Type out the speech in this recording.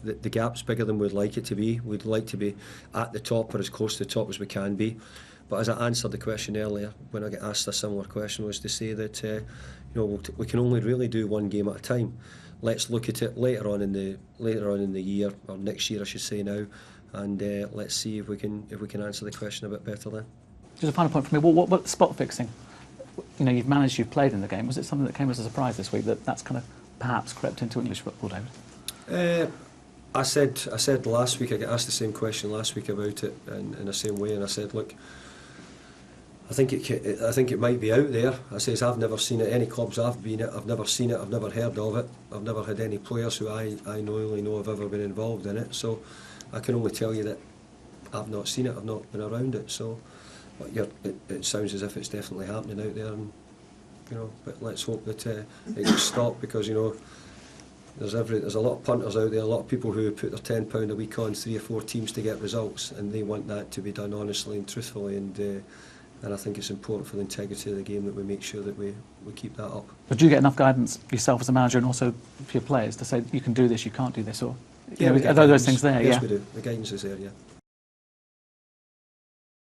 The gap's bigger than we'd like it to be. We'd like to be at the top or as close to the top as we can be. But as I answered the question earlier, when I get asked a similar question, was to say that we can only really do one game at a time. Let's look at it later on in the year, or next year I should say now, and let's see if we can answer the question a bit better then. Just a final point for me. What spot fixing? You've managed, you've played in the game. Was it something that came as a surprise this week that's kind of perhaps crept into English football, David? I said last week, I got asked the same question last week about it in the same way, and I said, look, I think it might be out there. I says I've never seen it. Any clubs I've been at, I've never seen it. I've never heard of it. I've never had any players who I know have ever been involved in it. So I can only tell you that I've not seen it. I've not been around it. So, but it sounds as if it's definitely happening out there, and but let's hope that it gets stopped, because there's a lot of punters out there, a lot of people who put their £10 a week on 3 or 4 teams to get results, and they want that to be done honestly and truthfully, and I think it's important for the integrity of the game that we make sure that we keep that up. But do you get enough guidance yourself as a manager and also for your players to say you can do this, you can't do this, or are those things there? Yes, we do. The guidance is there, yeah.